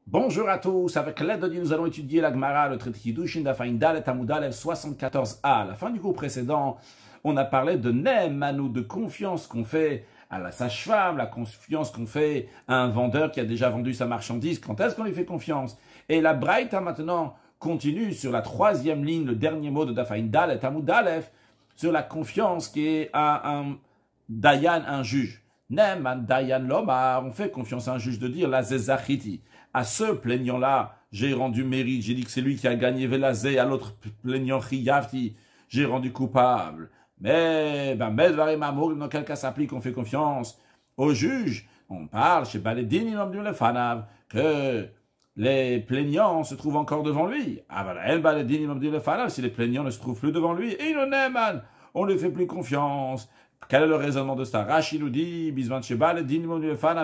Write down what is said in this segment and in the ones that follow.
Bonjour à tous, avec l'aide de Dieu, nous allons étudier la Gemara, le traité Kiddushin d'Afain Dalet Amud Aleph 74a. À la fin du cours précédent, on a parlé de Ne'emanu, de confiance qu'on fait à la sage-femme, la confiance qu'on fait à un vendeur qui a déjà vendu sa marchandise. Quand est-ce qu'on lui fait confiance? Et la Braïta maintenant continue sur la troisième ligne, le dernier mot de Dafain Dalet Amud Aleph, sur la confiance qui est à un Dayan, un juge. Ne'eman Dayan Lomar, on fait confiance à un juge de dire la Zezachiti. À ce plaignant-là, j'ai rendu mérite, j'ai dit que c'est lui qui a gagné Velazé, à l'autre plaignant Chiyavti, j'ai rendu coupable. Mais, Medvarim Amour, dans quel cas s'applique, on fait confiance au juge. On parle chez Baledin, Fanav, que les plaignants se trouvent encore devant lui. Ah voilà, Baledin, Fanav, si les plaignants ne se trouvent plus devant lui, et on ne fait plus confiance. Quel est le raisonnement de ça? Rashi nous dit,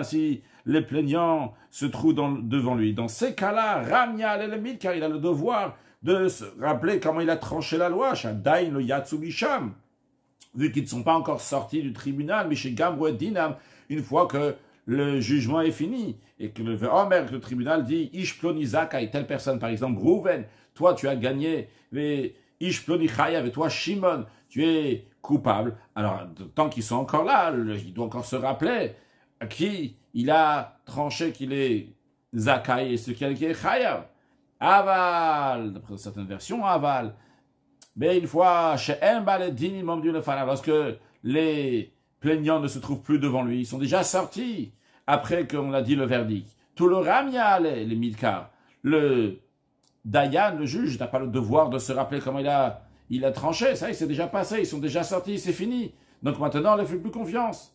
si les plaignants se trouvent devant lui. Dans ces cas-là, Ramya l'élève, car il a le devoir de se rappeler comment il a tranché la loi, Shadain le Yatsubisham, vu qu'ils ne sont pas encore sortis du tribunal, mais chez Gamro et Dinam, une fois que le jugement est fini, et que le tribunal dit, Ishploni Zakai, telle personne, par exemple, Rouven, toi tu as gagné, mais Ishploni Chayav, et toi Shimon, tu es coupable. Alors, tant qu'ils sont encore là, il doit encore se rappeler à qui il a tranché qu'il est Zakai et ce qui est Chayav. Aval, d'après certaines versions, Aval. Mais une fois, chez lorsque les plaignants ne se trouvent plus devant lui, ils sont déjà sortis après qu'on a dit le verdict. Tout le Ramya, les Midkar, le Dayan, le juge, n'a pas le devoir de se rappeler comment il a tranché, ça, il s'est déjà passé, ils sont déjà sortis, c'est fini. Donc maintenant, on ne fait plus confiance.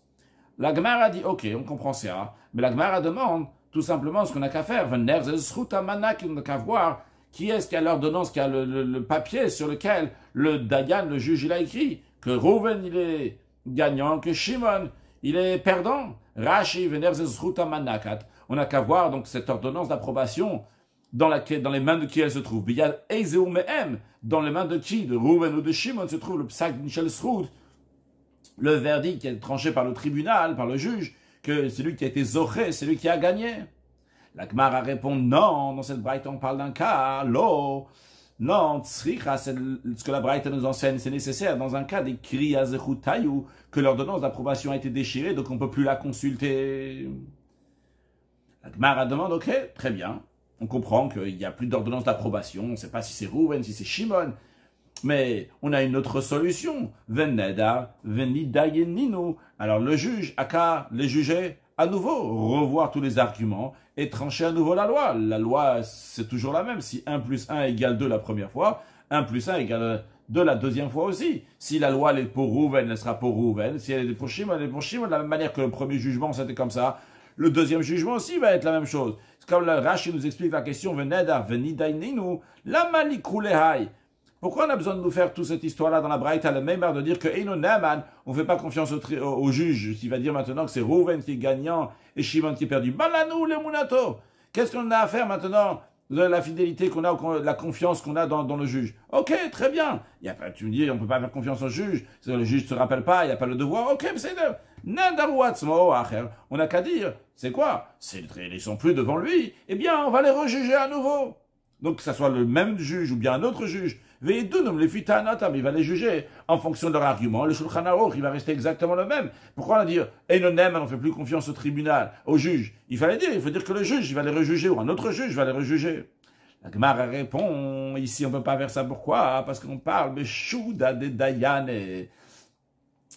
La Gemara dit, ok, on comprend ça, mais la Gemara demande tout simplement ce qu'on n'a qu'à faire. On n'a qu'à voir qui est-ce qui a l'ordonnance, qui a le papier sur lequel le Dayan, le juge, il a écrit que Rouven, il est gagnant, que Shimon, il est perdant. Rashi, Manakat. On n'a qu'à voir donc cette ordonnance d'approbation dans les mains de qui elle se trouve. Dans les mains de qui? De Rouven ou de Shimon se trouve le psak Michel Sroud, le verdict qui est tranché par le tribunal, par le juge, que c'est lui qui a été zoché, c'est lui qui a gagné. La Gemara répond non, dans cette braïta on parle d'un cas, non, tzricha, c'est ce que la braïta nous enseigne, c'est nécessaire dans un cas des kriya zechutayu, que l'ordonnance d'approbation a été déchirée, donc on ne peut plus la consulter. La Gemara demande, ok, très bien, on comprend qu'il n'y a plus d'ordonnance d'approbation, on ne sait pas si c'est Rouven, si c'est Shimon, mais on a une autre solution. Veneda, venidayeninu. Alors le juge a qu'à les juger à nouveau, revoir tous les arguments et trancher à nouveau la loi. La loi, c'est toujours la même. Si 1 plus 1 égale 2 la première fois, 1 plus 1 égale 2 la deuxième fois aussi. Si la loi elle est pour Rouven, elle sera pour Rouven. Si elle est pour Shimon, elle est pour Shimon. De la même manière que le premier jugement, c'était comme ça. Le deuxième jugement aussi va être la même chose. C'est comme le Rashi nous explique la question, Veneda, venidaininu, la malikulehai. Pourquoi on a besoin de nous faire toute cette histoire-là dans la Braïta, le même de dire que Eino Naaman, on ne fait pas confiance au juge, qui va dire maintenant que c'est Rouven qui est gagnant et Shimon qui est perdu. Balanou, le Munato. Qu'est-ce qu'on a à faire maintenant de la fidélité qu'on a, la confiance qu'on a dans le juge? Ok, très bien. Tu me dis, on ne peut pas faire confiance au juge, le juge ne se rappelle pas, il n'y a pas le devoir. Ok, mais c'est on n'a qu'à dire, c'est quoi? Ils ne sont plus devant lui, eh bien, on va les rejuger à nouveau. Donc, que ce soit le même juge ou bien un autre juge, il va les juger en fonction de leur argument. Le Shulchan Aruch, il va rester exactement le même. Pourquoi on va dire, on ne fait plus confiance au tribunal, au juge? Il faut dire que le juge, il va les rejuger, ou un autre juge va les rejuger. La Gemara répond, ici on ne peut pas faire ça, pourquoi? Parce qu'on parle de Shuda de Dayane.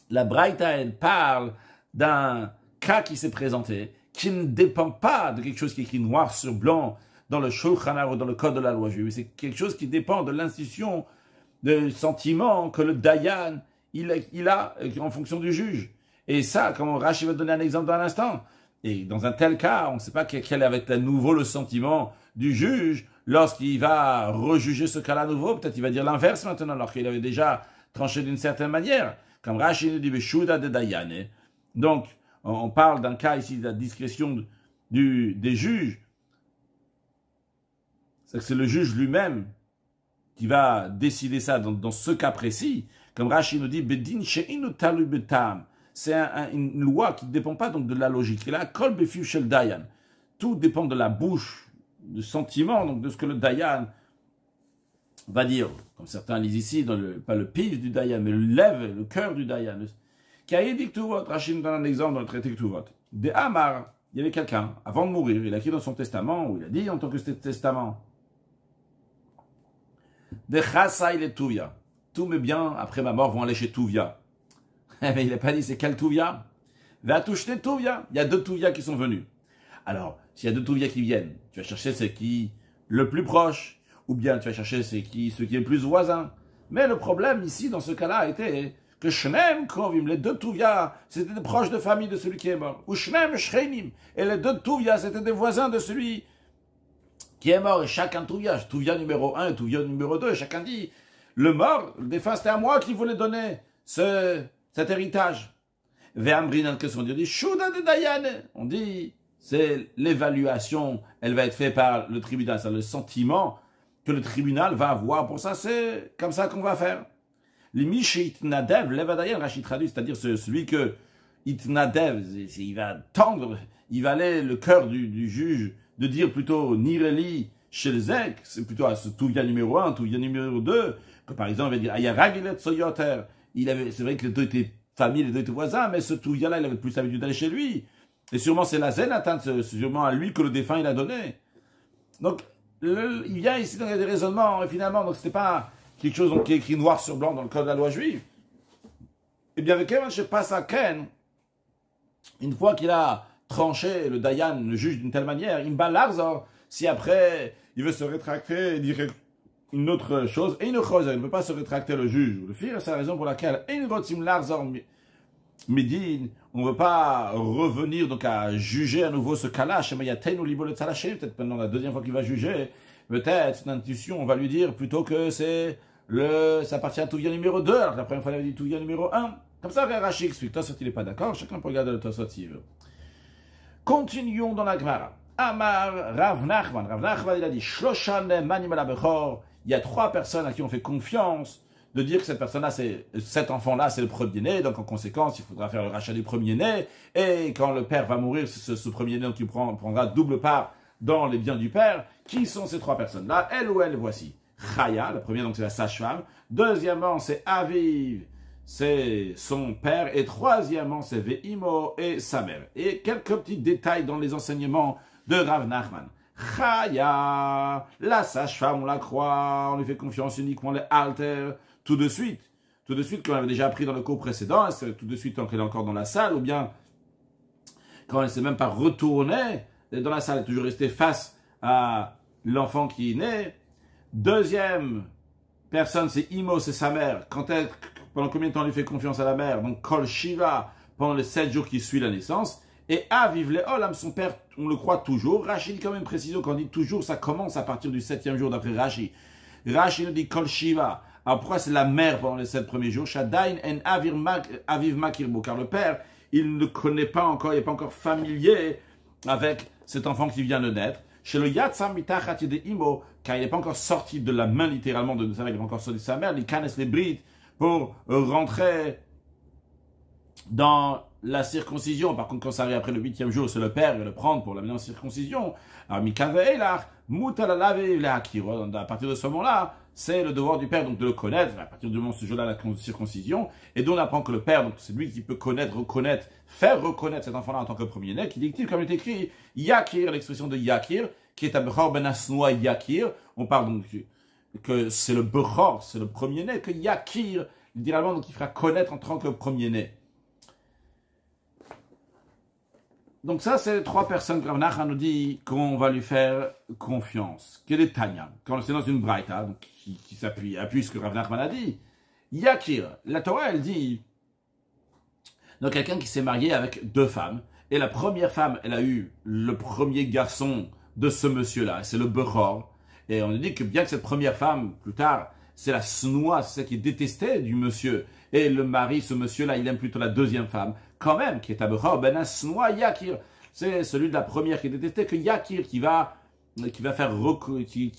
La Braïta, elle parle d'un cas qui s'est présenté, qui ne dépend pas de quelque chose qui est écrit noir sur blanc, dans le Shulchan Aruch, dans le code de la loi juive. C'est quelque chose qui dépend de l'institution, de sentiment que le Dayan, il a en fonction du juge. Et ça, comme Rashi va donner un exemple dans l'instant, et dans un tel cas, on ne sait pas quel va être à nouveau le sentiment du juge lorsqu'il va rejuger ce cas-là à nouveau. Peut-être il va dire l'inverse maintenant, alors qu'il avait déjà tranché d'une certaine manière. Comme Rashi nous dit, Beshuda de Dayane. Donc, on parle d'un cas ici de la discrétion des juges. C'est le juge lui-même qui va décider ça dans ce cas précis. Comme Rashi nous dit, Bedin she'inu talu betam. C'est une loi qui ne dépend pas donc de la logique. Et là, kol befiu shel dayan. Tout dépend de la bouche sentiment, donc de ce que le Dayan va dire, comme certains lisent ici, pas le pif du Dayan, mais le lève, le cœur du Dayan. Qui a dit Ktuvot, Rachid donne un exemple dans le traité Ktuvot. De Amar, il y avait quelqu'un, avant de mourir, il a écrit dans son testament, où il a dit en tant que testament, de Chassa il est Touvia. Tous mes biens, après ma mort, vont aller chez Touvia. Mais il n'a pas dit c'est quel Touvia. Va toucher Touvia. Il y a 2 Touvia qui sont venus. Alors, s'il y a 2 Touvia qui viennent, tu vas chercher c'est qui le plus proche, ou bien tu vas chercher c'est qui ceux qui est le plus voisin. Mais le problème ici, dans ce cas-là, était que Shnem Krovim, les 2 Touvia, c'était des proches de famille de celui qui est mort. Ou Shnem Shreinim, et les 2 Touvia, c'était des voisins de celui qui est mort. Et chacun Touvia numéro 1 et Touvia numéro 2, et chacun dit, le mort, le défunt, c'était à moi qui voulait donner cet héritage. Ve'amrinan, qu'est-ce qu'on dit? Shuda de Dayan. On dit, c'est l'évaluation, elle va être faite par le tribunal, c'est le sentiment que le tribunal va avoir. Pour ça, c'est comme ça qu'on va faire. L'imish itnadev, levadayan, Rachid traduit, c'est-à-dire celui que itnadev, il va tendre, il va aller le cœur du juge de dire plutôt nireli chez le zek, c'est plutôt à ce Touvia numéro 1, Touvia numéro 2, que par exemple, il va dire ayaragilet soyoter. C'est vrai que les 2 étaient famille, les 2 étaient voisins, mais ce Touvia-là, il avait plus l'habitude d'aller chez lui. Et sûrement, c'est la Zénatan, c'est sûrement à lui que le défunt, il a donné. Donc, il vient ici dans des raisonnements, et finalement, donc c'était pas quelque chose donc, qui est écrit noir sur blanc dans le code de la loi juive. Et bien, avec Kevin, je passe à Ken, une fois qu'il a tranché le Dayan, le juge d'une telle manière, Imba Larzor, si après, il veut se rétracter et dire une autre chose, et il ne peut pas se rétracter le juge ou le fir, c'est la raison pour laquelle on ne veut pas revenir donc à juger à nouveau ce cas-là, peut-être pendant la 2e fois qu'il va juger, peut-être une intuition, on va lui dire plutôt que ça appartient à Touvia numéro 2, alors que la première fois il avait dit Touvia numéro 1. Comme ça, Rashi explique, Tosot il n'est pas d'accord, chacun peut regarder le Tosot s'il veut. Continuons dans la Gemara. Amar Rav Nachman, il a dit Shloshan Manim ala Bechor. Il y a 3 personnes à qui on fait confiance de dire que cette personne-là, cet enfant-là, c'est le premier-né, donc en conséquence, il faudra faire le rachat du premier-né, et quand le père va mourir, ce premier-né, donc il prendra double part dans les biens du père. Qui sont ces 3 personnes-là? Elle ou elle, voici. Chaya, la première, donc c'est la sage-femme. Deuxièmement, c'est Aviv, c'est son père. Et troisièmement, c'est Ve'imo et sa mère. Et quelques petits détails dans les enseignements de Rav Nachman. Chaya, la sage-femme, on la croit, on lui fait confiance uniquement les alters, tout de suite, qu'on avait déjà appris dans le cours précédent, c'est tout de suite quand elle est encore dans la salle, ou bien quand elle ne s'est même pas retournée dans la salle, elle est toujours restée face à l'enfant qui est né. Deuxième personne, c'est Imo, c'est sa mère. Pendant combien de temps on lui fait confiance à la mère? Donc Kol Shiva, pendant les 7 jours qui suivent la naissance. Et Aviv le Olam, son père, on le croit toujours. Rachid, quand même, précision, quand on dit toujours, ça commence à partir du 7e jour d'après Rachid. Rachid nous dit Kol Shiva. Alors pourquoi c'est la mère pendant les 7 premiers jours? Shadain en Aviv Makirbo. Car le père, il ne connaît pas encore, il n'est pas encore familier avec cet enfant qui vient de naître. Chez le Yatsam Mitachat de Imo, car il n'est pas encore sorti de la main littéralement de sa mère, il n'est pas encore sorti de sa mère, il canes les brides pour rentrer dans la circoncision. Par contre, quand ça arrive après le 8e jour, c'est le père qui va le prendre pour l'amener en circoncision. Alors, Mikaveilach, Mutalalavé, à partir de ce moment-là, c'est le devoir du père donc de le connaître, à partir du moment où ce jour-là, la circoncision, et d'où on apprend que le père, donc c'est lui qui peut reconnaître, faire reconnaître cet enfant-là en tant que premier-né, qui dit, comme il est écrit, Yakir, l'expression de Yakir, qui est à Bechor ben Asnoa Yakir, on parle donc que c'est le Bechor, c'est le premier-né, que Yakir, littéralement, donc il fera connaître en tant que premier-né. Donc ça, c'est les 3 personnes que Rav Nachman nous dit qu'on va lui faire confiance. Quel est Tanya? Quand c'est dans une braïta, donc qui appuie ce que Rav Nachman a dit. Yakir, la Torah, elle dit, donc quelqu'un qui s'est marié avec 2 femmes, et la première femme, elle a eu le premier garçon de ce monsieur-là, c'est le Bechor. Et on nous dit que bien que cette première femme, plus tard, c'est la snoie, c'est celle qui est détestée du monsieur. Et le mari, ce monsieur-là, il aime plutôt la deuxième femme. Quand même, qui est à Bechor, ben Asnoa Yakir. C'est celui de la première qui est détestée, que Yakir, qui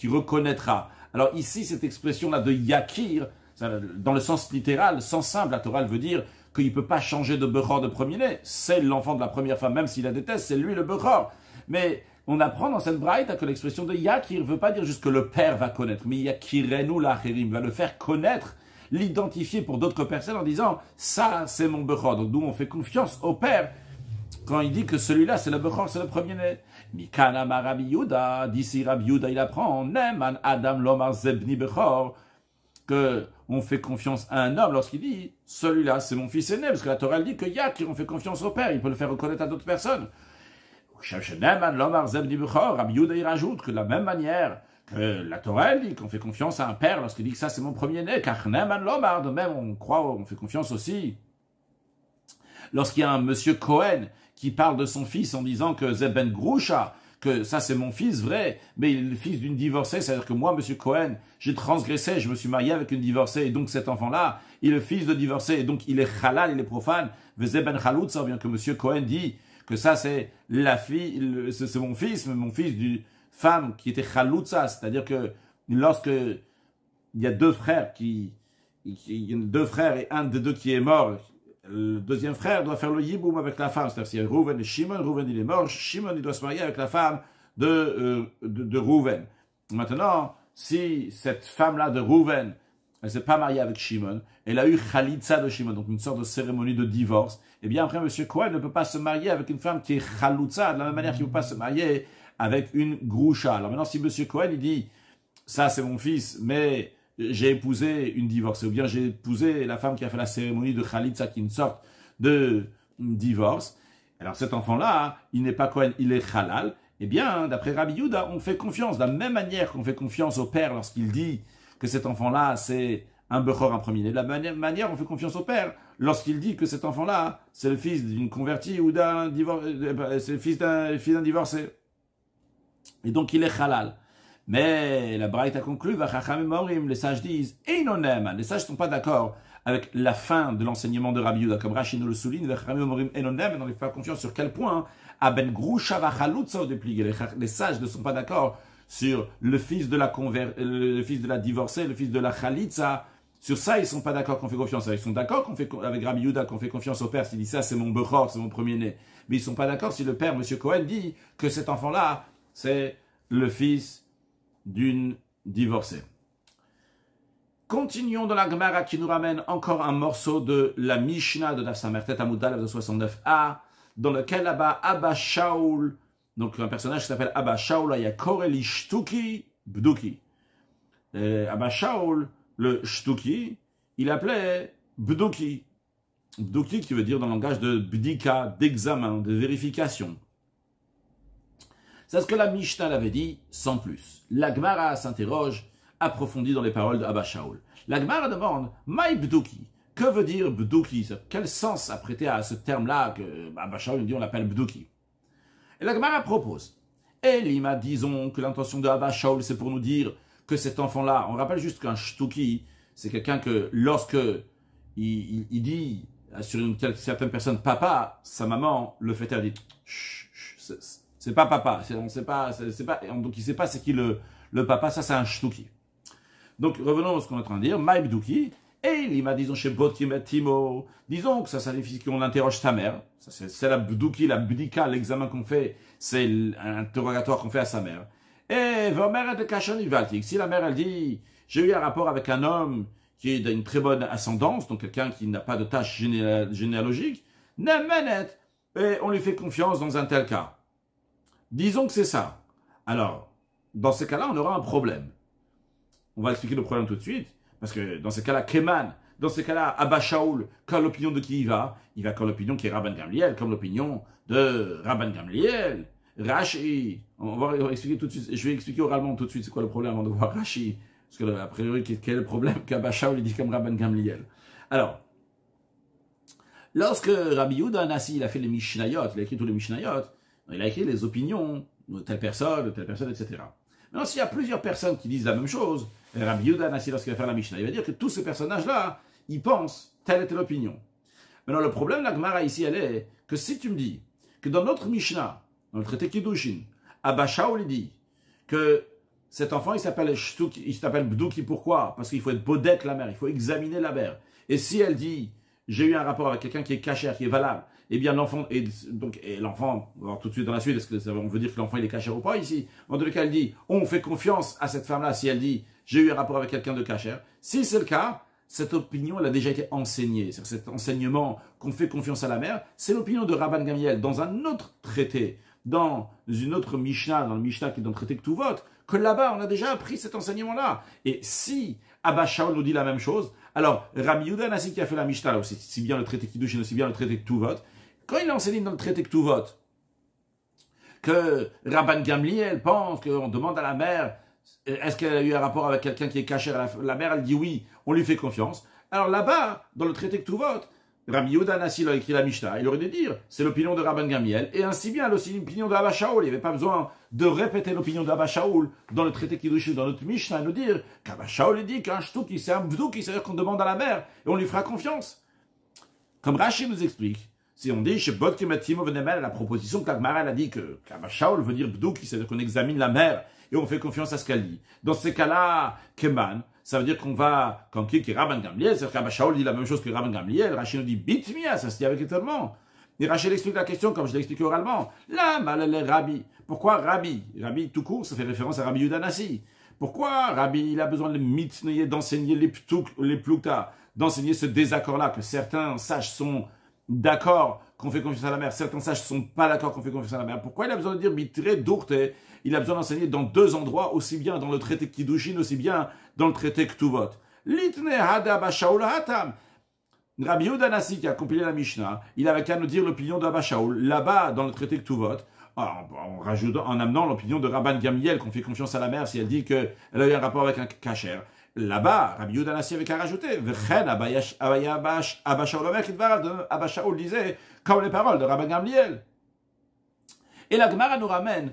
reconnaîtra. Alors ici, cette expression-là de Yakir, dans le sens littéral, le sens simple, la Torah veut dire qu'il ne peut pas changer de Bechor de premier-né. C'est l'enfant de la première femme, même s'il la déteste, c'est lui le Bechor. Mais on apprend dans cette braïta que l'expression de Yakir ne veut pas dire juste que le père va connaître, mais Yakirenu l'acherim, va le faire connaître, l'identifier pour d'autres personnes en disant ça c'est mon bechor. Donc nous on fait confiance au père quand il dit que celui-là c'est le bechor, c'est le premier-né. Mikana ma Rabbi Yehuda, d'ici Rabbi Yehuda il apprend Neman Adam Lomar Zebni Bechor, que on fait confiance à un homme lorsqu'il dit celui-là c'est mon fils aîné, parce que la Torah elle dit que Yakir on fait confiance au père, il peut le faire reconnaître à d'autres personnes. Rabbi Yehuda il rajoute que de la même manière que la Torah elle dit qu'on fait confiance à un père lorsqu'il dit que ça c'est mon premier-né, car Neman Lomar, de même on fait confiance aussi lorsqu'il y a un monsieur Cohen qui parle de son fils en disant que Zeben Grusha, que ça c'est mon fils vrai, mais il est le fils d'une divorcée, c'est-à-dire que moi, monsieur Cohen, j'ai transgressé, je me suis marié avec une divorcée, et donc cet enfant-là, il est le fils de divorcée, et donc il est halal, il est profane, Zeben Chaloutza, bien que monsieur Cohen dit que ça c'est la fille, c'est mon fils, mais mon fils d'une femme qui était Chaloutza, c'est-à-dire que lorsque il y a deux frères il y a deux frères et un des deux qui est mort, le deuxième frère doit faire le yiboum avec la femme. C'est-à-dire, s'il y a Rouven et Shimon, Rouven il est mort, Shimon il doit se marier avec la femme de Rouven. Maintenant, si cette femme-là de Rouven, elle ne s'est pas mariée avec Shimon, elle a eu Khalitza de Shimon, donc une sorte de cérémonie de divorce, eh bien après, M. Cohen ne peut pas se marier avec une femme qui est Khaloutza, de la même manière qu'il ne peut pas se marier avec une Groucha. Alors maintenant, si M. Cohen il dit, ça c'est mon fils, mais j'ai épousé une divorcée, ou bien j'ai épousé la femme qui a fait la cérémonie de Khalitza, qui est une sorte de divorce. Alors cet enfant-là, il n'est pas Cohen, il est halal. Eh bien, d'après Rabbi Yehuda, on fait confiance, de la même manière qu'on fait confiance au père lorsqu'il dit que cet enfant-là, c'est un bechor, un premier-né. De la même manière, on fait confiance au père lorsqu'il dit que cet enfant-là, c'est le fils d'une convertie ou d'un divorcé, c'est le fils d'un divorcé. Et donc, il est halal. Mais la Braïta conclut, les sages disent, les sages ne sont pas d'accord avec la fin de l'enseignement de Rabbi Yehuda, comme Rashi nous le souligne, on les fait confiance sur quel point les sages ne sont pas d'accord sur le fils de la divorcée, le fils de la Khalitza. Sur ça, ils ne sont pas d'accord qu'on fait confiance. Ils sont d'accord avec Rabbi Yehuda qu'on fait confiance au père s'il dit ça, c'est mon bechor, c'est mon premier-né. Mais ils ne sont pas d'accord si le père, M. Cohen, dit que cet enfant-là, c'est le fils d'une divorcée. Continuons dans la Gemara qui nous ramène encore un morceau de la Mishnah de Daf Samertet Amud Aleph de 69a, dans lequel là-bas Abba Shaul, donc un personnage qui s'appelle Abba Shaul, il y a Koreli Shtuki Bduki. Abba Shaul, le Shtuki, il appelait Bduki. Bduki qui veut dire dans le langage de Bdika, d'examen, de vérification. C'est ce que la Mishnah l'avait dit, sans plus. La Gemara s'interroge, approfondit dans les paroles de Abba Shaul. La Gemara demande, Maï Bduki, que veut dire Bduki? Quel sens a prêté à ce terme-là que Abba Shaul dit on l'appelle Bduki? Et la Gemara propose, Elima, disons que l'intention de Abba Shaul c'est pour nous dire que cet enfant-là, on rappelle juste qu'un Shtuki, c'est quelqu'un que lorsque il dit sur une certaine personne papa, sa maman le fait taire, dit c'est pas papa, c'est pas, donc il sait pas c'est qui le papa, ça c'est un shtuki. Donc revenons à ce qu'on est en train de dire, maïbdouki, et il m'a disons chez Botkim et Timo, disons que ça signifie qu'on interroge sa mère, c'est la bdouki, la bdika, l'examen qu'on fait, c'est l'interrogatoire qu'on fait à sa mère. Et Vomer de Kachani Valtik, si la mère elle dit, j'ai eu un rapport avec un homme qui est d'une très bonne ascendance, donc quelqu'un qui n'a pas de tâche généalogique, Nemenet, et on lui fait confiance dans un tel cas. Disons que c'est ça. Alors, dans ces cas-là, on aura un problème. On va expliquer le problème tout de suite, parce que dans ces cas-là, Keman, dans ces cas-là, Abba Shaul, quand l'opinion de qui il va comme l'opinion qui est Rabban Gamliel, comme l'opinion de Rabban Gamliel, Rashi. On va expliquer tout de suite, je vais expliquer oralement tout de suite c'est quoi le problème avant de voir Rashi. Parce que, a priori, quel est le problème qu'Abba Shaul dit comme Rabban Gamliel? Alors, lorsque Rabbi Yehuda Anassi, il a fait les Mishnayot, il a écrit tous les Mishnayot, il a écrit les opinions de telle personne, etc. Maintenant, s'il y a plusieurs personnes qui disent la même chose, Rabbi Yehuda Anassi, lorsqu'il va faire la Mishnah, il va dire que tous ces personnages-là, ils pensent telle et telle opinion. Maintenant, le problème de la Gemara ici, elle est que si tu me dis que dans notre Mishnah, dans le traité Kiddushin, Abba Shaul dit que cet enfant, il s'appelle Bduki, pourquoi? Parce qu'il faut être bodek la mère, il faut examiner la mère. Et si elle dit, j'ai eu un rapport avec quelqu'un qui est cachère, qui est valable, eh bien l'enfant, et l'enfant, on va voir tout de suite dans la suite, est-ce que on veut dire que l'enfant il est caché ou pas ici? En tout cas, elle dit, on fait confiance à cette femme-là si elle dit, j'ai eu un rapport avec quelqu'un de caché. Si c'est le cas, cette opinion, elle a déjà été enseignée. Cet enseignement qu'on fait confiance à la mère, c'est l'opinion de Rabban Gamliel dans un autre traité, dans une autre Mishnah, dans le Mishnah qui est dans le traité Ktuvot, que là-bas, on a déjà appris cet enseignement-là. Et si Abba Shaul nous dit la même chose, alors Rabbi Yehuda Hanassi qui a fait la Mishnah, aussi bien le traité Kiddushin, aussi bien le traité Ktuvot, quand il a enseigné dans le traité Ktuvot, que Rabban Gamliel pense qu'on demande à la mère, est-ce qu'elle a eu un rapport avec quelqu'un qui est caché? La mère, elle dit oui, on lui fait confiance. Alors là-bas, dans le traité Ktuvot, Rabbi Yehuda Hanassi a écrit la Mishnah, il aurait dû dire, c'est l'opinion de Rabban Gamliel, et ainsi bien aussi l'opinion d'Abba Shaul. Il n'y avait pas besoin de répéter l'opinion d'Abba Shaul dans le traité Kiddushin, dans notre Mishnah, et nous dire qu'Abba Shaul dit qu'un shtuki, c'est un bdouki, c'est-à-dire qu'on demande à la mère, et on lui fera confiance. Comme Rashi nous explique, si on dit, chez Bodke Matimo Venemel, la proposition que l'Agmara a dit que Abba Shaul veut dire bdouki, c'est-à-dire qu'on examine la mère, et on fait confiance à ce qu'elle dit. Dans ces cas-là, Keman, ça veut dire qu'on va, comme qui est Rabban Gamliel, c'est-à-dire qu'Abba Shaul dit la même chose que Rabban Gamliel, Rashi nous dit bitmia, ça se dit avec étonnement. Et Rachel explique la question comme je l'ai expliqué oralement. Là, malal Rabbi. Pourquoi Rabbi? Rabbi tout court, ça fait référence à Rabbi Yehuda Hanassi. Pourquoi Rabbi, il a besoin de mitneyer, d'enseigner les plukta, d'enseigner ce désaccord-là, que certains sages sont d'accord qu'on fait confiance à la mère, certains sages ne sont pas d'accord qu'on fait confiance à la mère. Pourquoi il a besoin de dire mitre dourte? Il a besoin d'enseigner dans deux endroits, aussi bien dans le traité Kiddushin, aussi bien dans le traité Ktuvot. Litne hada Abba Shaul hatam. Rabbi Yehuda Hanassi qui a compilé la Mishnah, il avait qu'à nous dire l'opinion d'Abba Shaul, là-bas dans le traité Ktuvot, en amenant l'opinion de Rabban Gamliel, qu'on fait confiance à la mère si elle dit qu'elle a eu un rapport avec un kasher. Là-bas, Rabbi Yehuda Hanassi avait qu'à rajouter, Abba Shaul disait, comme les paroles de Rabban Gamliel. Et la Gemara nous ramène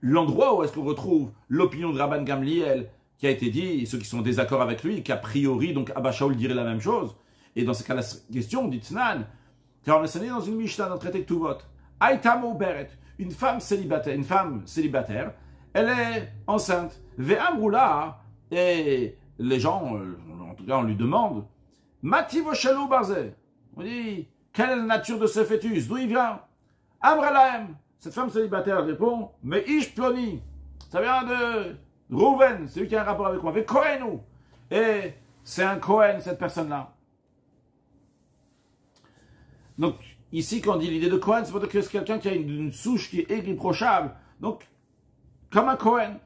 l'endroit où est-ce qu'on retrouve l'opinion de Rabban Gamliel qui a été dit, ceux qui sont en désaccord avec lui, qu'a priori, donc Abba Shaul dirait la même chose. Et dans ce cas, la question, dit Tznan, car on est enseigné dans une Mishnah, dans le traité Ktuvot, Aïtamo Beret, une femme célibataire, elle est enceinte. Ve'amroula, et les gens, en tout cas, on lui demande, Mativo Shalou Barzeh. On dit, quelle est la nature de ce fœtus? D'où il vient? Amralaem. Cette femme célibataire répond, mais Ish Ploni. Ça vient de Rouven, celui qui a un rapport avec moi, avec Kohenou. Et c'est un Kohen, cette personne-là. Donc, ici, quand on dit l'idée de Kohen, c'est pour dire que c'est quelqu'un qui a une souche qui est irréprochable. Donc, comme un Kohen.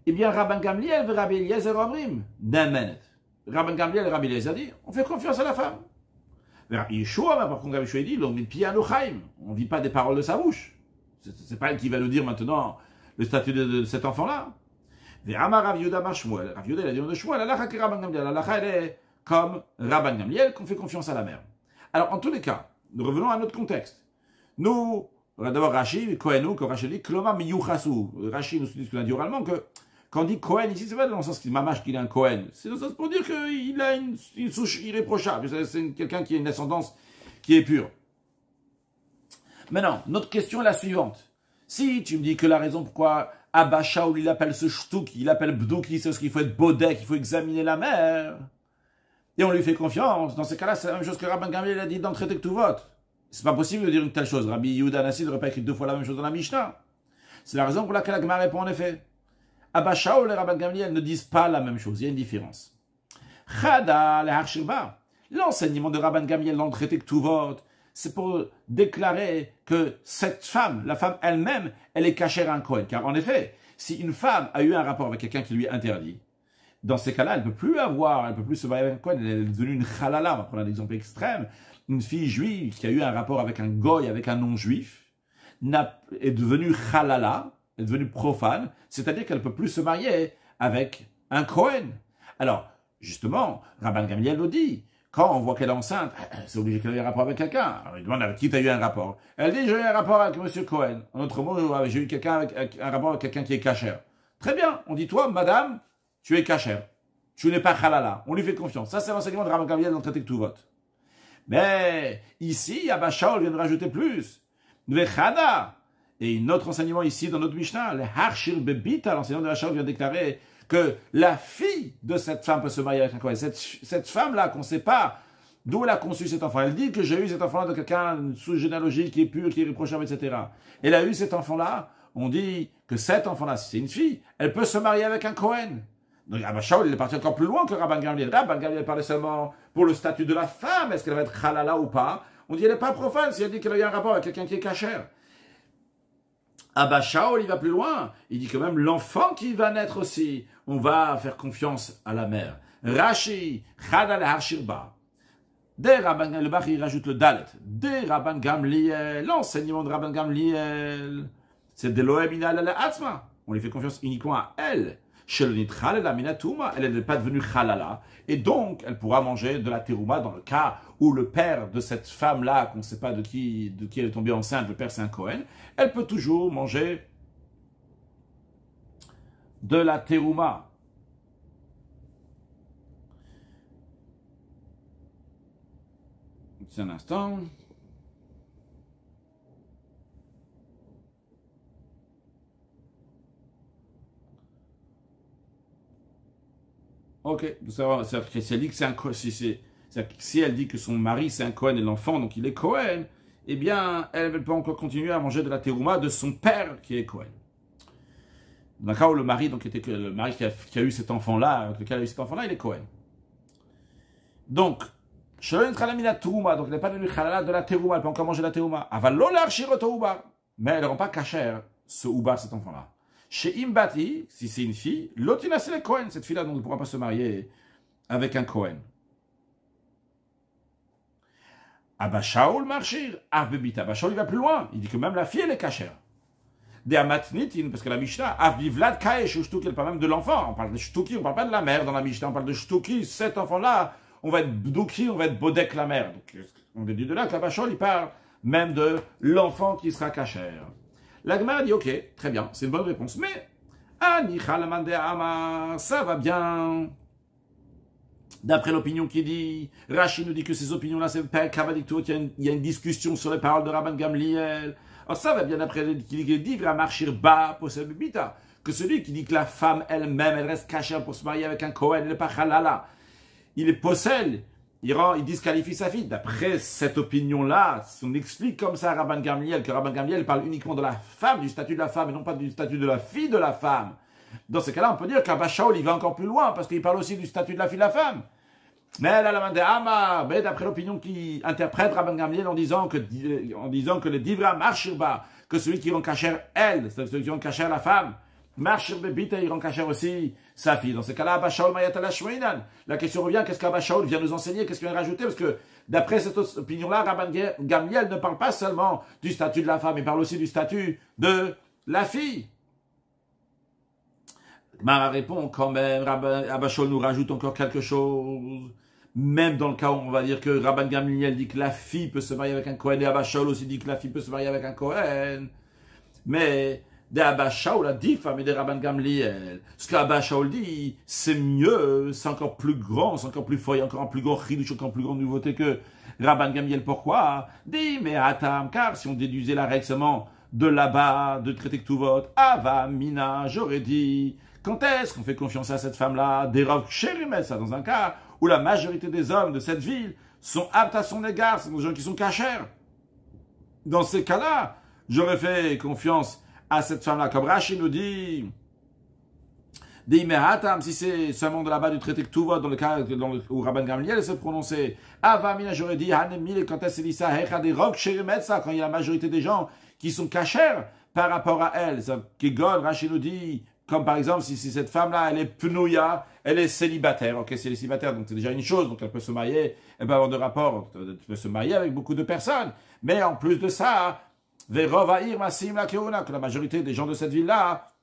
Eh bien, Rabban Gamliel et Rabbi Eliezer Omrim, Namenet. Rabban Gamliel et Rabbi Eliezer dit, on fait confiance à la femme. Yeshua, par contre, Rabbi Yeshua dit, on ne vit pas des paroles de sa bouche. C'est pas elle qui va nous dire maintenant le statut de cet enfant-là. Ve'amar Rav Yehuda bar Shmuel. Rav Yehuda, il a dit de Shmuel, l'alacha que Rabban Gamliel. L'alacha, elle est comme Rabban Gamliel, qu'on fait confiance à la mère. Alors, en tous les cas, nous revenons à notre contexte. Nous, d'abord Rashi, Kohenou, comme Rashi dit, Kloma miyuchasu. Rashi nous dit ce qu'on a dit oralement, que quand on dit Kohen ici, c'est pas dans le sens qu'il mamache qu'il est un Kohen. C'est dans le sens pour dire qu'il a une souche irréprochable. C'est quelqu'un qui a une ascendance qui est pure. Maintenant, notre question est la suivante. Si tu me dis que la raison pourquoi Abba Shaul, il appelle ce shtouk, il appelle bdouki, c'est parce qu'il faut être bodek, il faut examiner la mère, et on lui fait confiance, dans ces cas-là, c'est la même chose que Rabban Gamliel a dit dans le traité Ktuvot. C'est pas possible de dire une telle chose. Rabbi Yehuda Hanassi n'aurait pas écrit deux fois la même chose dans la Mishnah. C'est la raison pour laquelle la Gemara répond en effet. Abba Shaul et Rabban Gamliel ne disent pas la même chose, il y a une différence. Chada le Harshirba, l'enseignement de Rabban Gamliel dans le traité Ktuvot, c'est pour déclarer que cette femme, la femme elle-même, elle est cachée à un Kohen. Car en effet, si une femme a eu un rapport avec quelqu'un qui lui est interdit, dans ces cas-là, elle ne peut plus se marier avec un Kohen, elle est devenue une chalala, on va prendre un exemple extrême, une fille juive qui a eu un rapport avec un goy, avec un non-juif, est devenue chalala, est devenue profane, c'est-à-dire qu'elle ne peut plus se marier avec un Kohen. Alors, justement, Rabban Gamliel nous dit, quand on voit qu'elle est enceinte, c'est obligé qu'elle ait un rapport avec quelqu'un. Alors il demande avec qui tu as eu un rapport. Elle dit, j'ai eu un rapport avec M. Cohen. En autre mot, j'ai eu un rapport avec quelqu'un qui est cachère. Très bien, on dit, toi, madame, tu es cachère. Tu n'es pas halala. On lui fait confiance. Ça, c'est l'enseignement de Rabban Gamliel dans le traité Ktuvot. Mais ici, Abba Shaul vient de rajouter plus. Vechada. Et notre enseignement ici, dans notre Mishnah, le Harshir Bebita, l'enseignant de Abba Shaul vient de déclarer que la fille de cette femme peut se marier avec un Kohen. Cette femme-là, qu'on ne sait pas D'où elle a conçu cet enfant? Elle dit que j'ai eu cet enfant-là de quelqu'un sous généalogie qui est pur, qui est irréprochable, etc. Elle a eu cet enfant-là. On dit que cet enfant-là, si c'est une fille, elle peut se marier avec un Cohen. Donc Abba Shaul, il est parti encore plus loin que Rabban Gamliel. Rabban Gamliel parlait seulement pour le statut de la femme. Est-ce qu'elle va être halala ou pas? On dit qu'elle n'est pas profane si elle dit qu'elle a eu un rapport avec quelqu'un qui est cachère. Abba Shaul, il va plus loin. Il dit que même l'enfant qui va naître aussi, on va faire confiance à la mère. Rashi, Chadal Harshirba. Dès Rabban Gamliel, le Bach, il rajoute le Dalet. Dès Rabban Gamliel, l'enseignement de Rabban Gamliel, c'est de l'Oemina la Atzma. On lui fait confiance uniquement à elle. Elle n'est pas devenue halala. Et donc, elle pourra manger de la terouma dans le cas où le père de cette femme-là, qu'on ne sait pas de qui elle est tombée enceinte, le père c'est un Cohen, elle peut toujours manger de la terouma. C'est un instant. Ok, c'est-à-dire que si elle dit que c'est un si elle dit que son mari c'est un Cohen et l'enfant donc il est Cohen, eh bien elle peut encore continuer à manger de la terouma de son père qui est Cohen. Dans le cas où le mari donc était le mari qui a eu cet enfant-là, avec lequel a eu cet enfant-là, il est Cohen. Donc donc elle n'est pas devenue halala de la terouma, elle peut encore manger de la terouma. Mais elle ne rend pas cachère ce ouba, cet enfant-là. Chez Imbati, si c'est une fille, l'otina c'est le Cohen. Cette fille-là, donc, ne pourra pas se marier avec un Cohen. Abba Shaul marchir, Avbebita. Abba Shaul, il va plus loin. Il dit que même la fille, elle est cachère. De Amatnitin, parce que la Mishnah, Avbivlad Kaesh, ou Shtuki, elle parle même de l'enfant. On parle de Shtuki, on ne parle pas de la mère dans la Mishnah, on parle de Shtuki. Cet enfant-là, on va être Bdouki, on va être Bodek la mère. Donc, on déduit de là qu'Abba Shaul, il parle même de l'enfant qui sera cachère. La Gemara dit, ok, très bien, c'est une bonne réponse. Mais, ça va bien. D'après l'opinion qui dit, Rashi nous dit que ces opinions-là, c'est pas Kavadiktot, il y a une discussion sur les paroles de Rabban Gamliel. Alors ça va bien d'après qui dit, Vra marchir bas, possède bita. Que celui qui dit que la femme elle-même, elle reste cachée pour se marier avec un Kohen, elle n'est pas halala. Il est possède. Il disqualifie sa fille. D'après cette opinion-là, on explique comme ça à Rabban Gamliel, que Rabban Gamliel parle uniquement de la femme, du statut de la femme, et non pas du statut de la fille de la femme. Dans ce cas-là, on peut dire qu'Abba Shaul, il va encore plus loin, parce qu'il parle aussi du statut de la fille de la femme. Mais là, mais d'après l'opinion qui interprète Rabban Gamliel en disant que le divra marchirba, que celui qui rend cachère elle, c'est celui qui rend cachère la femme, marchir bebita, il rend cachère aussi sa fille. Dans ce cas-là, Abba Shaul mayatala shweinan. La question revient, qu'est-ce qu'Abba Shaul vient nous enseigner, qu'est-ce qu'il vient rajouter? Parce que d'après cette opinion-là, Rabban Gamliel ne parle pas seulement du statut de la femme, il parle aussi du statut de la fille. Mara répond quand même, Abba Shaul nous rajoute encore quelque chose. Même dans le cas où on va dire que Rabban Gamliel dit que la fille peut se marier avec un Kohen, et Abba Shaul aussi dit que la fille peut se marier avec un Kohen. Mais de Abba Shaul a dit, femme et de Rabban Gamliel. Ce qu'Abba Shaul dit, c'est mieux, c'est encore plus grand, c'est encore plus fort, il y a encore un plus grand chidush, encore plus grande nouveauté que Rabban Gamliel. Pourquoi? Dit, mais Atam, car si on déduisait la règle seulement de là-bas, de traiter que tout vote, Ava, Mina, j'aurais dit, quand est-ce qu'on fait confiance à cette femme-là? Des Rav Sherimet, ça dans un cas où la majorité des hommes de cette ville sont aptes à son égard, c'est des gens qui sont cachères. Dans ces cas-là, j'aurais fait confiance à cette femme-là. Comme Rashi nous dit, si c'est seulement de là-bas du traité que tout va, dans le cas où Rabban Gamliel s'est prononcé, Avamina, j'aurais dit, Hanemil, quand elle s'est dit ça, des rocs ça, quand il y a la majorité des gens qui sont cachères par rapport à elle. Kigon, Rashi nous dit, comme par exemple, si cette femme-là, elle est pnouya, elle est célibataire. Ok, c'est célibataire, donc c'est déjà une chose, donc elle peut se marier, elle peut avoir de rapports, elle peut se marier avec beaucoup de personnes. Mais en plus de ça, que la majorité des gens de cette ville-là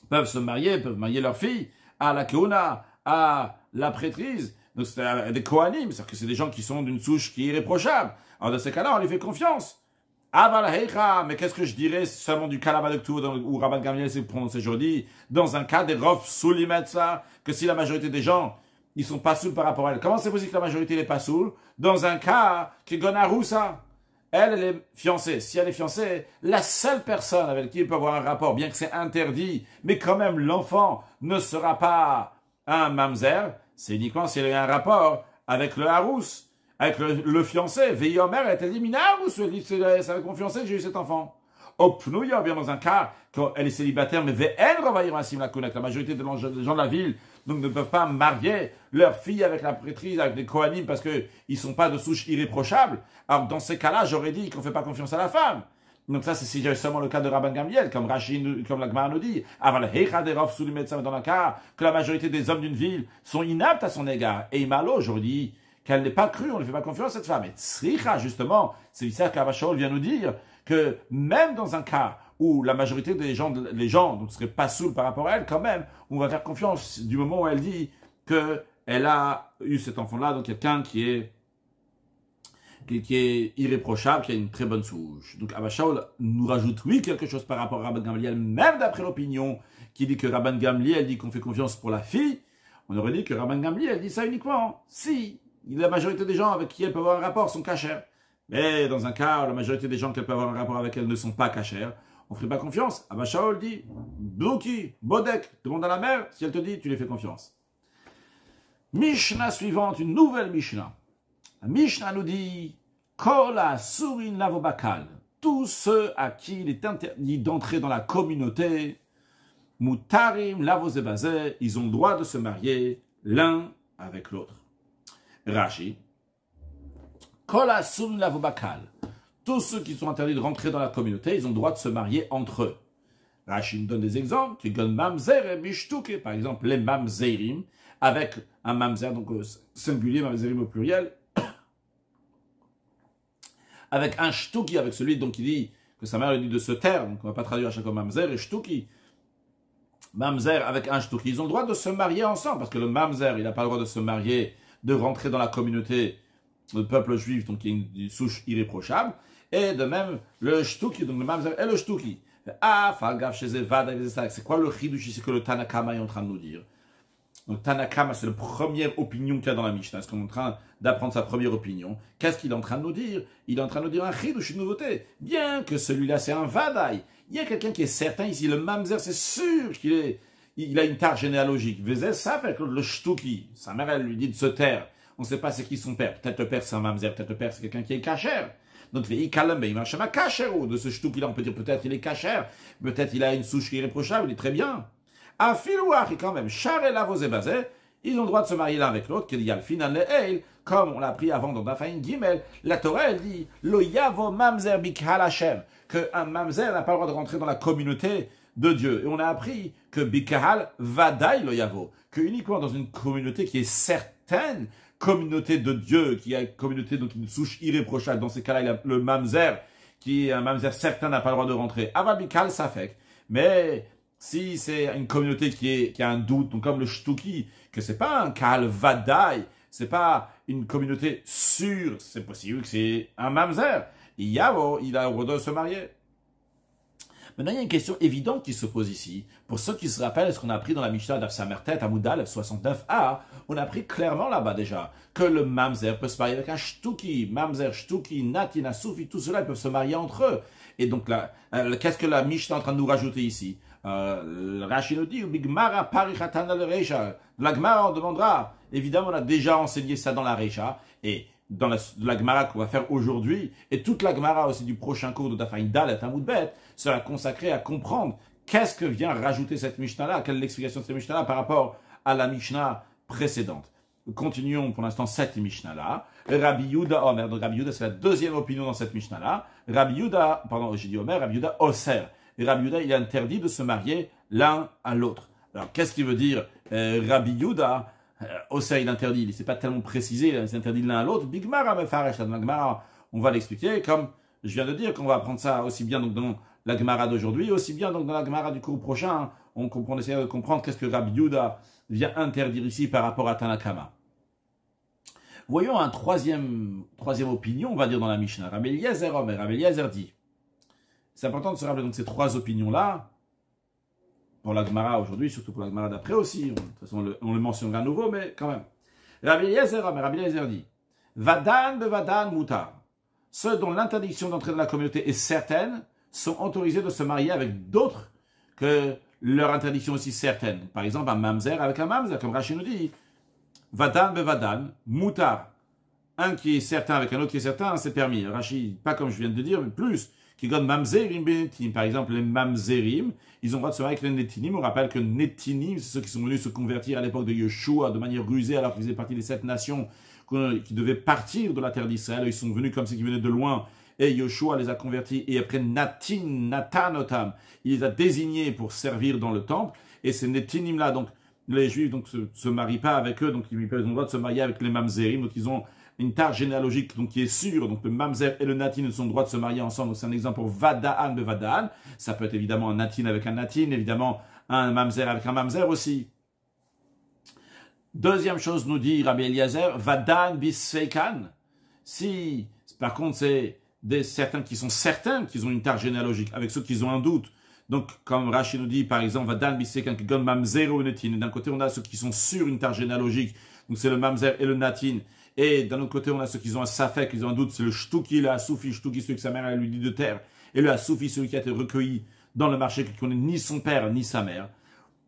peuvent se marier, peuvent marier leur fille à la keuna, à la prêtrise. Donc c'est des kohanim, c'est-à-dire que c'est des gens qui sont d'une souche qui est irréprochable. Alors dans ces cas-là, on lui fait confiance. Mais qu'est-ce que je dirais seulement du cas de tout où Rabban Gamliel s'est prononcé aujourd'hui, dans un cas des Rov Soulimetsa, que si la majorité des gens, ils sont pas saouls par rapport à elle. Comment c'est possible que la majorité n'est pas saoule? Dans un cas qui est Gonaroussa. Elle est fiancée. Si elle est fiancée, la seule personne avec qui il peut avoir un rapport, bien que c'est interdit, mais quand même l'enfant ne sera pas un mamzer, c'est uniquement si elle a un rapport avec le harous, avec le fiancé. Veyomer, elle dit, mina harous, c'est avec mon fiancé que j'ai eu cet enfant. Opnouya, bien dans un cas, quand elle est célibataire, mais ve'en rovayim asim la kunek, la majorité des gens de la ville, donc ne peuvent pas marier leur fille avec la prêtrise, avec les Kohanim, parce que ils sont pas de souche irréprochable. Alors, dans ces cas-là, j'aurais dit qu'on fait pas confiance à la femme. Donc ça, c'est si j'avais seulement le cas de Rabban Gamliel, comme comme la Gemara nous dit. Avant le Heichaderov sous le médecin, dans le cas que la majorité des hommes d'une ville sont inaptes à son égard. Et Imalo, j'aurais dit qu'elle n'est pas crue, on ne fait pas confiance à cette femme. Et Tzricha, justement, c'est ça qu'Abashaol vient nous dire, que même dans un cas où la majorité des gens, les gens ne seraient pas saouls par rapport à elle, quand même, on va faire confiance du moment où elle dit qu'elle a eu cet enfant-là, donc quelqu'un qui est irréprochable, qui a une très bonne souche. Donc Abba Shaul nous rajoute, oui, quelque chose par rapport à Rabban Gamliel, même d'après l'opinion qui dit que Rabban Gamliel dit qu'on fait confiance pour la fille, on aurait dit que Rabban Gamliel dit ça uniquement si la majorité des gens avec qui elle peut avoir un rapport sont cachers. Mais dans un cas où la majorité des gens qu'elle peut avoir un rapport avec elle ne sont pas cachers, on ne ferait pas confiance. Abba Shaul dit, Blouki, Bodek, demande à la mère, si elle te dit, tu les fais confiance. Mishnah suivante, une nouvelle Mishnah. La Mishnah nous dit, Kola Surin Lavobakal, tous ceux à qui il est interdit d'entrer dans la communauté, Mutarim Lavozebazé, ils ont le droit de se marier l'un avec l'autre. Rashi, Kola Surin Lavobakal, tous ceux qui sont interdits de rentrer dans la communauté, ils ont le droit de se marier entre eux. Rashi nous donne des exemples, qui donnent Mamzer et Bishtuke, par exemple les Mamzerim, avec un Mamzer, donc singulier, Mamzerim au pluriel, avec un shtuki, avec celui donc qui dit que sa mère lui dit de se taire, donc on ne va pas traduire à chaque fois mamzer et shtuki. Mamzer avec un shtuki, ils ont le droit de se marier ensemble, parce que le mamzer, il n'a pas le droit de se marier, de rentrer dans la communauté du peuple juif, donc qui est une souche irréprochable, et de même le shtuki, donc le mamzer et le shtuki. Ah, c'est quoi le chidush ici que le Tanakama est en train de nous dire? Donc Tanakama, c'est la première opinion qu'il y a dans la Mishnah. Est-ce qu'on est en train d'apprendre sa première opinion? Qu'est-ce qu'il est en train de nous dire? Il est en train de nous dire un chidouche, une nouveauté. Bien que celui-là, c'est un vadaï. Il y a quelqu'un qui est certain ici. Le mamzer, c'est sûr il a une tare généalogique. Vezet, ça fait que le shtuki, sa mère, elle lui dit de se taire. On ne sait pas c'est qui son père. Peut-être le père, c'est un mamzer. Peut-être le père, c'est quelqu'un qui est kacher. Donc, il marche à kacher. De ce shtuki-là, on peut dire peut-être il est kacher. Peut-être il a une souche irréprochable. Il est très bien. À Filouach, quand même, Char et Lavozebazé, ils ont le droit de se marier l'un avec l'autre, qu'il y a le final le Eil, comme on l'a appris avant dans Dafaïn Gimel, la Torah, elle dit, Lo Yavo Mamzer Bikhal Hashem, qu'un Mamzer n'a pas le droit de rentrer dans la communauté de Dieu. Et on a appris que Bikhal Vadaï Lo Yavo, que uniquement dans une communauté qui est certaine, communauté de Dieu, qui a une communauté, donc une souche irréprochable, dans ces cas-là, il y a le Mamzer, qui est un Mamzer certain, n'a pas le droit de rentrer. Ava Bikhal Safek. Mais si c'est une communauté qui a un doute, donc comme le shtuki, que c'est pas un kal vadaï, c'est pas une communauté sûre, c'est possible que c'est un mamzer. Il a le droit de se marier. Maintenant, il y a une question évidente qui se pose ici. Pour ceux qui se rappellent ce qu'on a appris dans la Mishnah d'Afsamertet, à Moudal, F69a, on a appris clairement là-bas déjà que le mamzer peut se marier avec un shtuki. Mamzer, shtuki, natina, soufi, tout cela, ils peuvent se marier entre eux. Et donc là, qu'est-ce que la Mishnah est en train de nous rajouter ici? Rashi nous dit, la Gemara, on demandera, évidemment, on a déjà enseigné ça dans la Reisha, et dans la Gemara qu'on va faire aujourd'hui, et toute la Gemara aussi du prochain cours de Dafaïn Dalet Amoudbet sera consacrée à comprendre qu'est-ce que vient rajouter cette Mishnah-là, quelle est l'explication de cette Mishnah-là par rapport à la Mishnah précédente. Continuons pour l'instant cette Mishnah-là. Rabbi Yuda Omer, donc Rabbi Yuda c'est la deuxième opinion dans cette Mishnah-là. Rabbi Yuda, pardon, j'ai dit Omer, Rabbi Yuda Oser. Et Rabbi Yuda, il est interdit de se marier l'un à l'autre. Alors, qu'est-ce qu'il veut dire Rabbi Yuda, Oser, il interdit, il ne s'est pas tellement précisé, il s'interdit l'un à l'autre. Bigmara mefaresh, la Gemara, on va l'expliquer, comme je viens de dire qu'on va apprendre ça aussi bien donc, dans la Gemara d'aujourd'hui, aussi bien donc, dans la Gemara du cours prochain. On essaie de comprendre qu'est-ce que Rabbi Yuda vient interdire ici par rapport à Tanakama. Voyons un troisième opinion, on va dire dans la Mishnah. Rabbi Eliezer Omer, Rabbi Eliezer dit. C'est important de se rappeler donc ces trois opinions-là, pour la Gemara aujourd'hui, surtout pour la Gemara d'après aussi. De toute façon, on le mentionnera à nouveau, mais quand même. Rabbi Eliezer Omer, Rabbi Eliezer dit Vadan bevadan mutar. Ceux dont l'interdiction d'entrer dans la communauté est certaine sont autorisés de se marier avec d'autres que leur interdiction aussi certaine. Par exemple, un mamzer avec un mamzer, comme Rashi nous dit. Vadan bevadan, mutar. Un qui est certain avec un autre qui est certain, c'est permis. Rachid, pas comme je viens de dire, mais plus. Qui donne mamzerim benetim. Par exemple, les mamzerim, ils ont le droit de se marier avec les netinim. On rappelle que netinim, c'est ceux qui sont venus se convertir à l'époque de Yeshua de manière rusée, alors qu'ils faisaient partie des 7 nations qui devaient partir de la terre d'Israël. Ils sont venus comme ceux qui venaient de loin. Et Yeshua les a convertis. Et après Natanotam, il les a désignés pour servir dans le temple. Et ces netinim-là, donc, les Juifs donc se marient pas avec eux, donc ils ont le droit de se marier avec les mamzerim. Donc ils ont une tare généalogique donc qui est sûre, donc le mamzer et le natin ont le droit de se marier ensemble. Donc c'est un exemple pour vadaan de vadaan. Ça peut être évidemment un natin avec un natin, évidemment un mamzer avec un mamzer aussi. Deuxième chose nous dit Rabbi Eliezer, vadaan bisfeikan. Si par contre c'est certains qui sont certains qu'ils ont une tare généalogique, avec ceux qui ont un doute. Donc, comme Rachid nous dit, par exemple, Vadan Bisekan qui gon mamzer ou netin. D'un côté, on a ceux qui sont sur une tare généalogique, donc c'est le mamzer et le natin. Et d'un autre côté, on a ceux qui ont un safek, qui ont un doute, c'est le shtuki, le asoufi, shtuki, celui que sa mère lui dit de terre, et le asoufi, celui qui a été recueilli dans le marché, qui ne connaît ni son père, ni sa mère.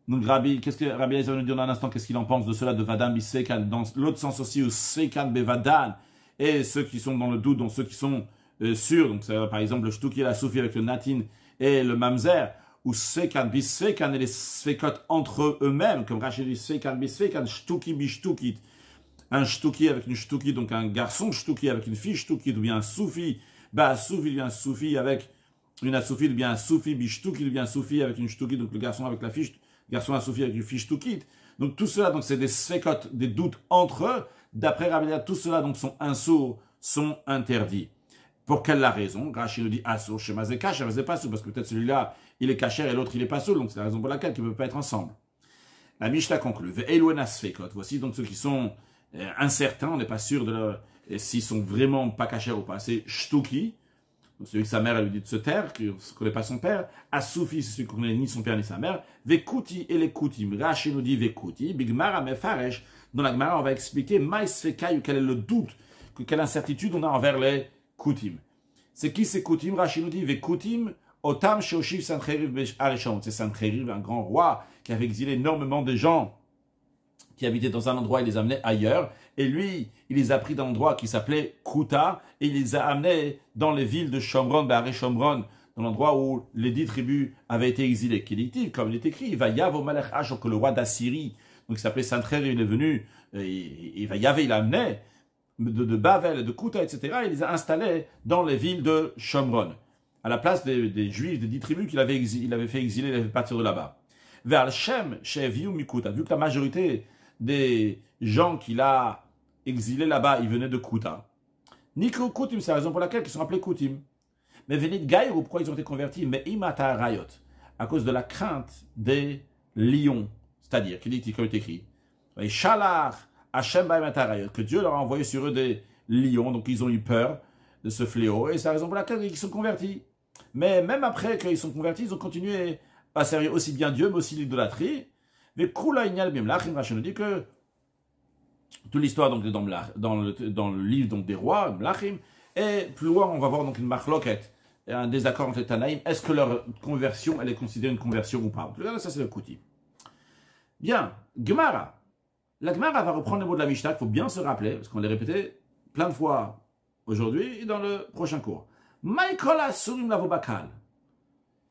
Donc, qu'est-ce que Rabbi Eliezer nous dit dans un instant, qu'est-ce qu'il en pense de cela, de Vadan Bisekan, dans l'autre sens aussi, ou Seikan Bevadan, et ceux qui sont dans le doute, donc ceux qui sont sûrs, donc c'est par exemple le shtuki, l'asoufi avec le natin, et le mamzer, ou svekan bisvekan et les svekot entre eux-mêmes, comme Rachid dit svekan bisvekan, shtuki bishtukit. Un shtuki avec une shtuki, donc un garçon shtuki avec une fille shtuki, ou bien un soufi, soufi devient un soufi avec une asoufi, ou bien un soufi bishtukit, ou bien un soufi avec une shtuki, donc le garçon avec la fille, garçon asoufi avec une fille shtukit. Donc tout cela, donc c'est des svekot, des doutes entre eux. D'après Rabbi, tout cela donc sont insours, sont interdits. Pour quelle la raison? Rachid nous dit assour chez Mazé Kacher, Mazé pas sous, parce que peut-être celui-là il est Kacher et l'autre il est pas sous, donc c'est la raison pour laquelle ils ne peuvent pas être ensemble. La Mishnah conclut. Voici donc ceux qui sont incertains, on n'est pas sûr de s'ils sont vraiment pas Kacher ou pas. C'est Shtuki, celui que sa mère elle lui dit de se taire, qui ne connaît pas son père. Asoufi, c'est celui qui ne connaît ni son père ni sa mère. Vekuti et les Kutim. Rachid nous dit Vekuti, Bigmara Mefaresh. Dans la Gemara, on va expliquer Maïsfekaï, quel est le doute, quelle incertitude on a envers les Koutim. C'est qui ces Koutim? Rachid nous dit Vekutim, Otam Sheoshiv Sancheriv Arishon. C'est Sancheriv, un grand roi qui avait exilé énormément de gens qui habitaient dans un endroit, il les amenait ailleurs. Et lui, il les a pris dans un endroit qui s'appelait Kouta, et il les a amenés dans les villes de Shomron, Bahare Shomron, dans l'endroit où les 10 tribus avaient été exilées. Qui dit-il? Comme il est écrit, il va Yavo Malech Ashok, que le roi d'Assyrie, donc il s'appelait Sancheriv, il est venu, il va Yave, il a amené de Bavel, de Kouta, etc., il les a installés dans les villes de Shomron, à la place des Juifs, des 10 tribus qu'il avait fait exiler, il avait fait partir de là-bas. Vers Shem, Sheviu Mikuta, vu que la majorité des gens qu'il a exilés là-bas, ils venaient de Kouta. Nikro Koutim, c'est la raison pour laquelle ils sont appelés Koutim. Mais Venit Gaïrou, pourquoi ils ont été convertis? Mais Imata Rayot, à cause de la crainte des lions, c'est-à-dire, qui dit, comme il est écrit, et Shalar, que Dieu leur a envoyé sur eux des lions, donc ils ont eu peur de ce fléau, et c'est la raison pour laquelle ils sont convertis. Mais même après qu'ils sont convertis, ils ont continué à servir aussi bien Dieu, mais aussi l'idolâtrie. Mais Kula Inyal Bimlachim, Rachid nous dit que toute l'histoire donc dans le livre donc des rois, Mlachim, et plus loin on va voir donc une marloquette, un désaccord entre les Tanaïm. Est-ce que leur conversion, elle est considérée une conversion ou pas? Ça c'est le Kouti. Bien, Gemara. La Gemara va reprendre les mots de la Mishnah, il faut bien se rappeler, parce qu'on les répété plein de fois aujourd'hui et dans le prochain cours. Maïkola surim lavobakal.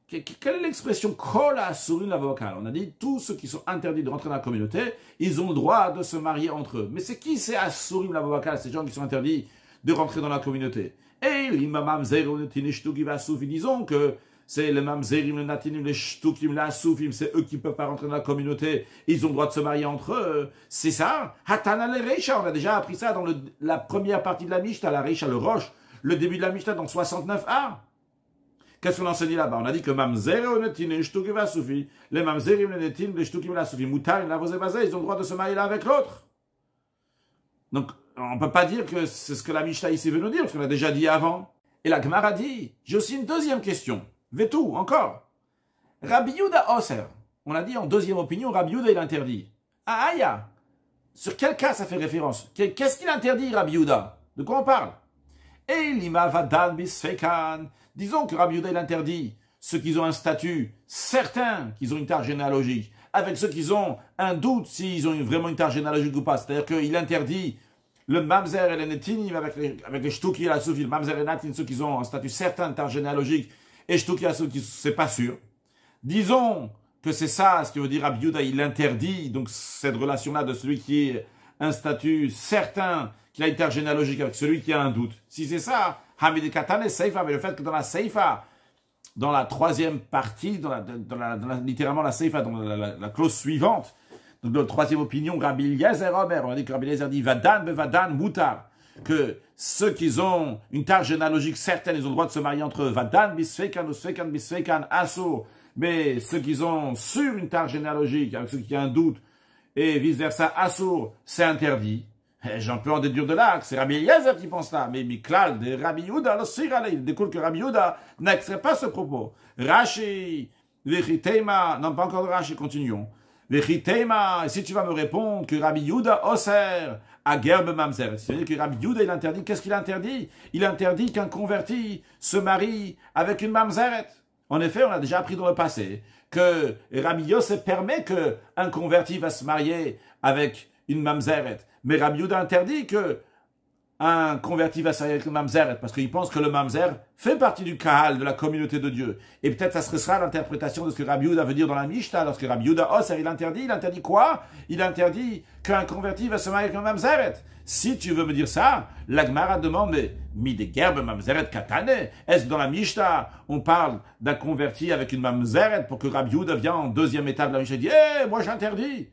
Quelle est l'expression kola surim lavobakal? On a dit tous ceux qui sont interdits de rentrer dans la communauté, ils ont le droit de se marier entre eux. Mais c'est qui c'est asurim lavobakal, ces gens qui sont interdits de rentrer dans la communauté? Et l'imamam zero netinishtuki vasoufi, disons que c'est les mamzerim, les natinim, les shtukim, les asoufim, c'est eux qui ne peuvent pas rentrer dans la communauté, ils ont le droit de se marier entre eux, c'est ça. Hatana le Reisha, on a déjà appris ça dans la première partie de la Mishnah, la Reisha, le Roche, le début de la Mishnah dans 69a. Qu'est-ce qu'on enseigne là-bas? On a dit que mamzerim, les netinim, les shtukim, les asoufi, les mamzerim, les netinim, les shtukim, les asoufi, mutarim, la vosebazé, ils ont le droit de se marier l'un avec l'autre. Donc, on ne peut pas dire que c'est ce que la Mishnah ici veut nous dire, parce qu'on l'a déjà dit avant. Et la Gemara dit, j'ai aussi une deuxième question. Vetou, encore. Rabbi Yehuda Oser. On a dit en deuxième opinion, Rabbi Yehuda il interdit. Ah, aïe. Sur quel cas ça fait référence? Qu'est-ce qu'il interdit, Rabbi Yehuda? De quoi on parle? Et l'ima vadan bisfekan. Disons que Rabbi Yehuda il interdit ceux qui ont un statut certain qu'ils ont une tare généalogique, avec ceux qui ont un doute s'ils ont vraiment une tare généalogique ou pas. C'est-à-dire qu'il interdit le mamzer et les netinim avec les shtuki et la soufi. Le mamzer et les netin, ceux qui ont un statut certain de tare généalogique, et shtuki et la soufi, c'est pas sûr. Disons que c'est ça, ce qui veut dire Rabbi Yehuda, il interdit donc cette relation-là de celui qui est un statut certain qu'il a une terre généalogique avec celui qui a un doute. Si c'est ça, Hamid Katane Seifa, mais le fait que dans la Seifa, dans la troisième partie, littéralement la Seifa, dans la clause suivante, donc dans la troisième opinion, Rabbi Eliezer Omer, on a dit que Rabbi Eliezer dit Vadan bevadan mutar, que ceux qui ont une terre généalogique certaine, ils ont le droit de se marier entre eux. Vadan bisfekan ou sfekan bisfekan asso. Mais ceux qui ont sur une tare généalogique, avec ceux qui ont un doute, et vice-versa, assour, c'est interdit. Et j'en peux en déduire de là, que c'est Rabbi Eliezer qui pense là. Mais Miklal de Rabbi Yehuda, il découle que Rabbi Yehuda n'extrait pas ce propos. Rashi, Vechitema, non pas encore de Rashi, continuons. Vechitema, et si tu vas me répondre que Rabbi Yehuda oser à gerbe mamzer, c'est-à-dire que Rabbi Yehuda il interdit, qu'est-ce qu'il interdit? Il interdit qu'un converti se marie avec une mamzeret. En effet, on a déjà appris dans le passé que Rabbi Yosef permet qu'un converti va se marier avec une mamzeret. Mais Rabbi Yehuda interdit qu'un converti va se marier avec une mamzeret parce qu'il pense que le mamzer fait partie du kahal, de la communauté de Dieu. Et peut-être ça sera l'interprétation de ce que Rabbi Yehuda veut dire dans la Mishnah. Lorsque Rabbi Yehuda il interdit quoi? Il interdit qu'un converti va se marier avec une mamzeret. Si tu veux me dire ça, la Gemara demande, mais mi de gerbe mamzeret katane. Est-ce que dans la Mishnah, on parle d'un converti avec une mamzeret pour que Rabbi Yehuda vienne en deuxième étape de la Mishnah et dit, moi j'interdis.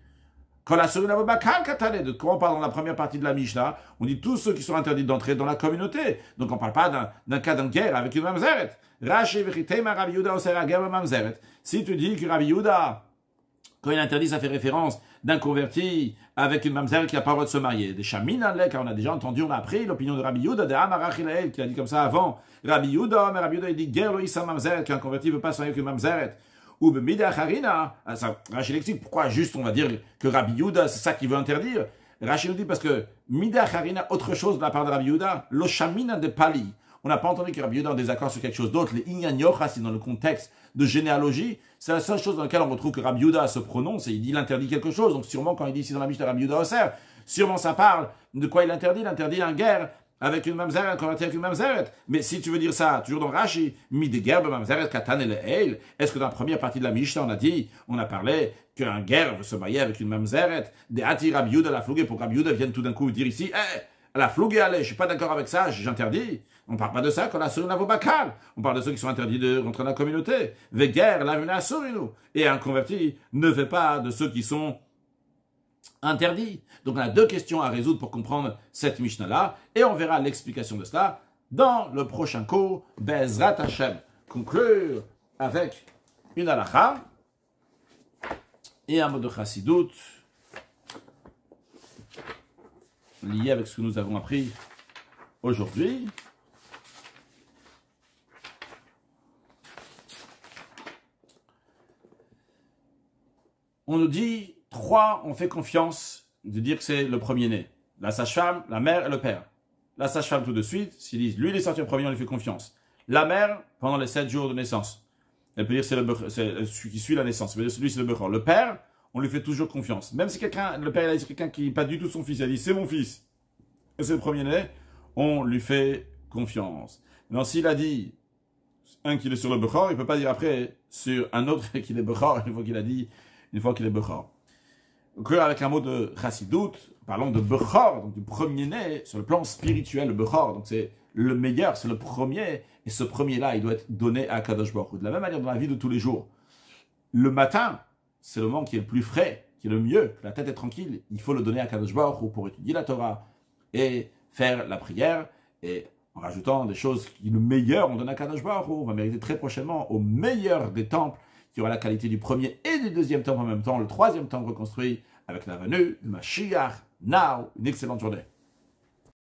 Quand la Surina Babakal katane, de quoi on parle dans la première partie de la Mishnah, on dit tous ceux qui sont interdits d'entrer dans la communauté. Donc on ne parle pas d'un cas d'une guerre avec une mamzeret. Rashi vechitema Rabbi Yehuda osera gerbe mamzeret. Si tu dis que Rabbi Yehuda, quand il interdit, ça fait référence d'un converti avec une mamzer qui n'a pas le droit de se marier. Des chamina, car on a déjà entendu, on a appris l'opinion de Rabbi Yehuda, de Amarachilael, qui a dit comme ça avant. Rabbi Yehuda, mais Rabbi Yehuda, il dit, guerre issa mamzer, qu'un converti ne veut pas se marier avec une mamzeret. Ou bemida charina, ça, Rachid explique pourquoi juste on va dire que Rabbi Yehuda, c'est ça qu'il veut interdire. Rachid nous dit parce que mida charina, autre chose de la part de Rabbi Yehuda, lo chamina de pali. On n'a pas entendu que Rabbi Yehuda est en désaccord sur quelque chose d'autre. Les ignanyocha, c'est dans le contexte de généalogie. C'est la seule chose dans laquelle on retrouve que Rabbi Yehuda se prononce et il dit il interdit quelque chose. Donc sûrement quand il dit ici dans la Mishnah Rabbi Yehuda Oser, sûrement ça parle de quoi il interdit. Il interdit un guerre avec une mamzeret, un converti avec une mamzeret. Mais si tu veux dire ça, toujours dans Rashi, mi de guerre mamzeret katan et el, est-ce que dans la première partie de la Mishnah on a parlé qu'un guerre veut se marier avec une mamzeret, des hati Rabbi Yehuda la flougue pour que Rabbi Yehuda vienne tout d'un coup dire ici, la flougue allez, je suis pas d'accord avec ça, j'interdis. On ne parle pas de ça quand la surina vobakal. On parle de ceux qui sont interdits de rentrer dans la communauté. Veguer, la vuna surinu. Et un converti ne fait pas de ceux qui sont interdits. Donc on a deux questions à résoudre pour comprendre cette Mishnah-là. Et on verra l'explication de cela dans le prochain cours. Bezrat Hashem. Conclure avec une halakha et un mot de chassidut lié avec ce que nous avons appris aujourd'hui. On nous dit, 3, on fait confiance de dire que c'est le premier-né. La sage-femme, la mère et le père. La sage-femme tout de suite, s'ils disent, lui il est sorti en premier, on lui fait confiance. La mère, pendant les 7 jours de naissance. Elle peut dire c'est celui qui suit la naissance. Lui c'est le bechor. Le père, on lui fait toujours confiance. Même si le père il a dit quelqu'un qui n'est pas du tout son fils, il a dit c'est mon fils, et c'est le premier-né, on lui fait confiance. Non, s'il a dit un qui est sur le bechor, il ne peut pas dire après sur un autre qui est bechor, une fois qu'il est Bechor. Donc, avec un mot de Chassidut, parlons de Bechor, donc du premier-né, sur le plan spirituel, le Bechor, donc c'est le meilleur, c'est le premier, et ce premier-là, il doit être donné à Kadosh Baruch Hu. De la même manière dans la vie de tous les jours. Le matin, c'est le moment qui est le plus frais, qui est le mieux, que la tête est tranquille, il faut le donner à Kadosh Baruch Hu pour étudier la Torah et faire la prière, et en rajoutant des choses qui le meilleur, on donne à Kadosh Baruch Hu, on va mériter très prochainement au meilleur des temples, qui aura la qualité du premier et du deuxième temple en même temps, le troisième temple reconstruit avec la venue du Mashiach. Now, une excellente journée.